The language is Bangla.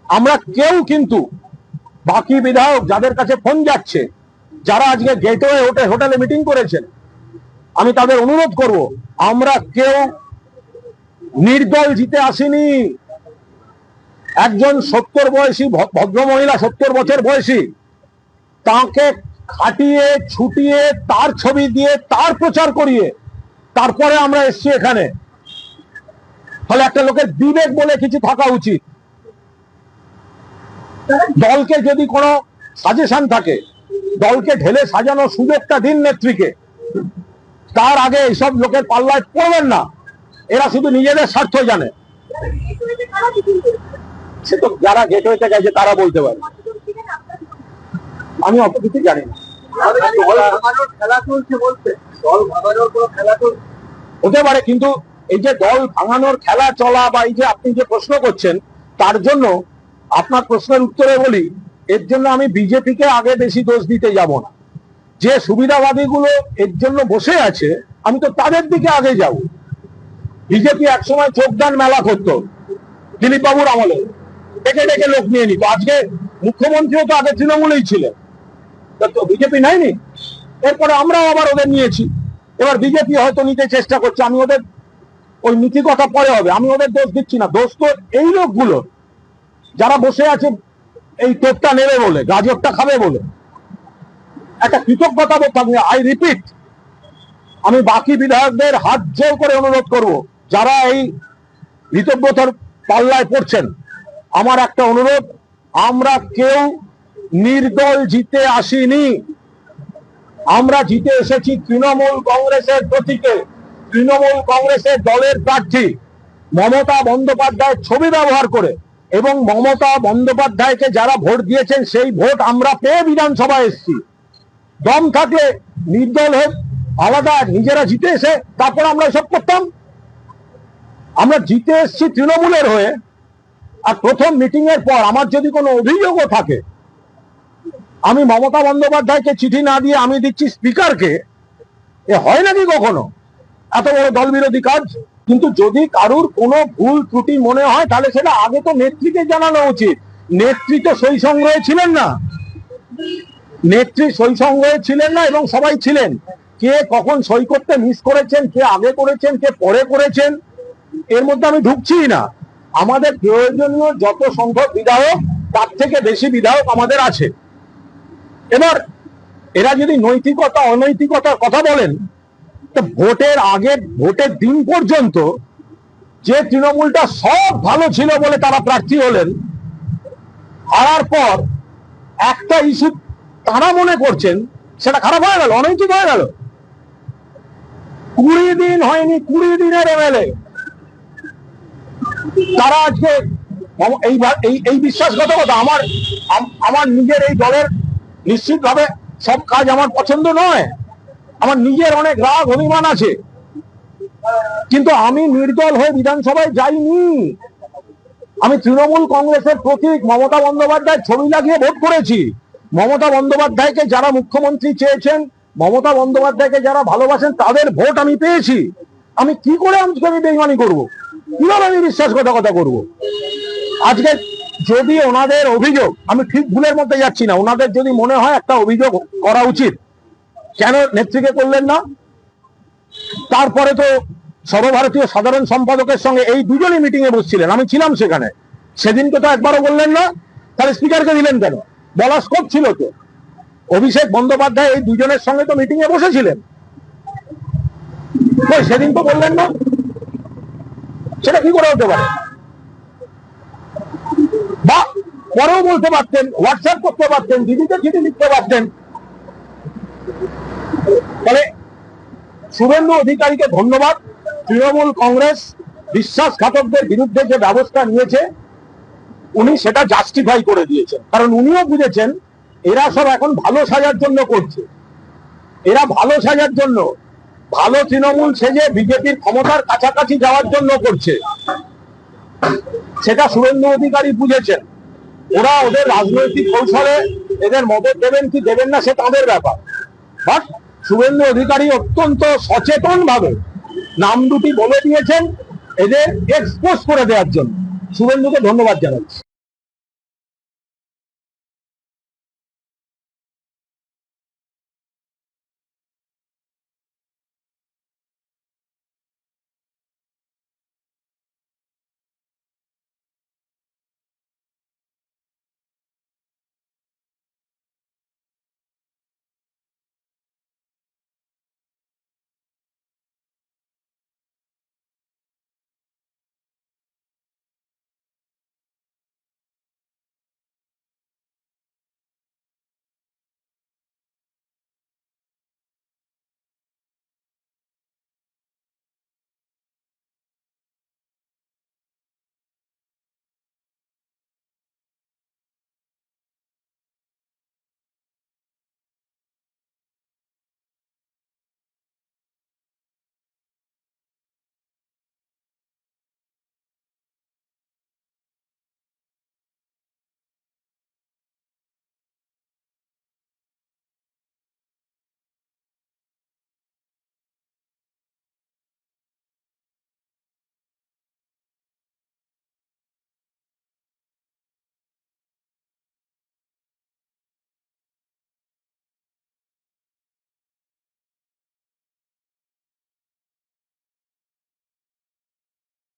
আমরা কেউ কিন্তু বাকি বিধায়ক যাদের কাছে ফোন যাচ্ছে, যারা আজকে গেটওয়ে হোটেলে মিটিং করেছেন, আমি তাদের অনুরোধ করব, আমরা কেউ নির্দল জিতে আসিনি। একজন 70 বয়সী ভদ্রমহিলা, 70 বছর বয়সী, তাকে খাটিয়ে ছুটিয়ে তার ছবি দিয়ে তার প্রচার করিয়ে তারপরে আমরা এসছি এখানে। ফলে একটা লোকের বিবেক বলে কিছু থাকা উচিত। দলকে যদি কোনো সাজেশন থাকে, দলকে ঢেলে সাজানো সুযোগটা দিন নেত্রীকে। তার আগে এইসব লোকের পাল্লায় পড়বেন না, এরা শুধু নিজেদের স্বার্থ জানে। সে তো যারা গেটওয়েতে গেছে তারা বলতে পারে, আমি অত কিছু জানি না। হতে পারে, কিন্তু এই যে দল ভাঙানোর খেলা চলা বা এই যে আপনি যে প্রশ্ন করছেন, তার জন্য আপনার প্রশ্নের উত্তরে বলি, এর জন্য আমি বিজেপিকে আগে বেশি দোষ দিতে যাব না। যে সুবিধাবাদী গুলো এর জন্য বসে আছে, আমি তো তাদের দিকে আগে যাব। বিজেপি একসময় চোখদান মেলা করতো দিলীপ বাবুর আমলে, ডেকে ডেকে লোক নিয়ে নিত। আজকে মুখ্যমন্ত্রীও তো আগে তৃণমূলেই ছিলেন, তো বিজেপি নেয়নি। এরপরে আমরাও আবার ওদের নিয়েছি। এবার বিজেপি হয়তো নিতে চেষ্টা করছে, আমি ওদের ওই নীতি কথা পরে হবে, আমি ওদের দোষ দিচ্ছি না। দোষ তো এই লোকগুলো যারা বসে আছে এই টোপটা নেবে বলে, গাজরটা খাবে বলে। একটা কৃতজ্ঞতা বোধ থাকবে। আই রিপিট, আমি বাকি বিধায়কদের হাত জোর করে অনুরোধ করব, যারা এই ঋতব্রতর পাল্লায় পড়ছেন, আমার একটা অনুরোধ, আমরা কেউ নির্দল জিতে আসিনি। আমরা জিতে এসেছি তৃণমূল কংগ্রেসের প্রতীকে। তৃণমূল কংগ্রেসের দলের প্রার্থী মমতা বন্দ্যোপাধ্যায়ের ছবি ব্যবহার করে, এবং মমতা বন্দ্যোপাধ্যায়কে যারা ভোট দিয়েছেন সেই ভোট আমরা পেয়ে বিধানসভায় এসেছি। দম থাকলে নির্দল হোক আলাদা, নিজেরা জিতে এসে তারপর আমরা এসব করতাম। আমরা জিতে এসেছি তৃণমূলের হয়ে। আর প্রথম মিটিং এর পর আমার যদি কোনো অভিযোগও থাকে, আমি মমতা বন্দ্যোপাধ্যায়কে চিঠি না দিয়ে আমি দিচ্ছি স্পিকারকে। এ হয় নাকি কখনো এত বড় দল বিরোধী কাজ? কিন্তু যদি কারুর কোনো ভুল ত্রুটি মনে হয়, তাহলে সেটা আগে তো নেত্রীকে জানানো উচিত। নেত্রী তো সই সংগ্রহে ছিলেন না, নেত্রী সই সংগ্রহে ছিলেন না, এবং সবাই ছিলেন। কে কখন সই করতে মিস করেছেন, কে আগে করেছেন, কে পরে করেছেন, এর মধ্যে আমি ঢুকছি না। আমাদের প্রয়োজনীয় যত সংখ্যক বিধায়ক, তার থেকে বেশি বিধায়ক আমাদের আছে। এবার এরা যদি নৈতিকতা অনৈতিকতার কথা বলেন, তো ভোটের আগে, ভোটের দিন পর্যন্ত যে তৃণমূলটা সব ভালো ছিল বলে তারা প্রার্থী হলেন, হারার পর একটা ইস্যু তারা মনে করছেন সেটা খারাপ হয়ে গেল, অনৈতিক হয়ে গেল। 20 দিন হয়নি, 20 দিনের এমএলএ তারা আজকে এই বিশ্বাসঘাতকতা। আমার নিজের এই দলের নিশ্চিতভাবে সব কাজ আমার পছন্দ নয়, আমার নিজের অনেক রাগ অভিমান আছে, কিন্তু আমি নির্দল হয়ে বিধানসভায় যাইনি। আমি তৃণমূল কংগ্রেসের প্রতীক মমতা বন্দ্যোপাধ্যায়ের ছবি লাগিয়ে ভোট করেছি। মমতা বন্দ্যোপাধ্যায়কে যারা মুখ্যমন্ত্রী চেয়েছেন, মমতা বন্দ্যোপাধ্যায়কে যারা ভালোবাসেন, তাদের ভোট আমি পেয়েছি। আমি কি করে আমি বেইমানি করবো? কিভাবে আমি বিশ্বাসঘাতকতা করবো? আজকে যদি ওনাদের অভিযোগ, আমি ঠিক ভুলের মধ্যে যাচ্ছি না, ওনাদের যদি মনে হয় একটা অভিযোগ করা উচিত, কেন নেত্রীকে করলেন না? তারপরে তো সর্বভারতীয় সাধারণ সম্পাদকের সঙ্গে এই দুজনই মিটিং এ বসছিলেন, আমি ছিলাম সেখানে। সেদিনকে তো একবারও বললেন না, তাহলে স্পিকারকে দিলেন কেন? বলার স্কোপ ছিল তো। অভিষেক বন্দ্যোপাধ্যায় এই দুজনের সঙ্গে তো মিটিং এ বসেছিলেন, সেদিন তো বললেন না। সেটা কি করে হতে পারে? বা পরেও বলতে পারতেন, হোয়াটসঅ্যাপ করতে পারতেন, দিদিকে চিঠি লিখতে পারতেন। ফলে শুভেন্দু অধিকারীকে ধন্যবাদ। তৃণমূল কংগ্রেস বিশ্বাসঘাতকদের বিরুদ্ধে যে ব্যবস্থা নিয়েছে, উনি সেটা জাস্টিফাই করে দিয়েছেন। কারণ উনিও বুঝেছেন এরা সব এখন ভালো সাজার জন্য করছে। এরা ভালো সাজার জন্য, ভালো তৃণমূল সেজে বিজেপির ক্ষমতার কাছাকাছি যাওয়ার জন্য করছে, সেটা শুভেন্দু অধিকারী বুঝেছেন। ওরা ওদের রাজনৈতিক কৌশলে এদের মদত দেবেন কি দেবেন না, সে তাদের ব্যাপার। বাট শুভেন্দু অধিকারী অত্যন্ত সচেতন ভাবে নাম দুটি বলে দিয়েছেন এদের এক্সপোজ করে দেওয়ার জন্য। শুভেন্দুকে ধন্যবাদ জানাচ্ছি।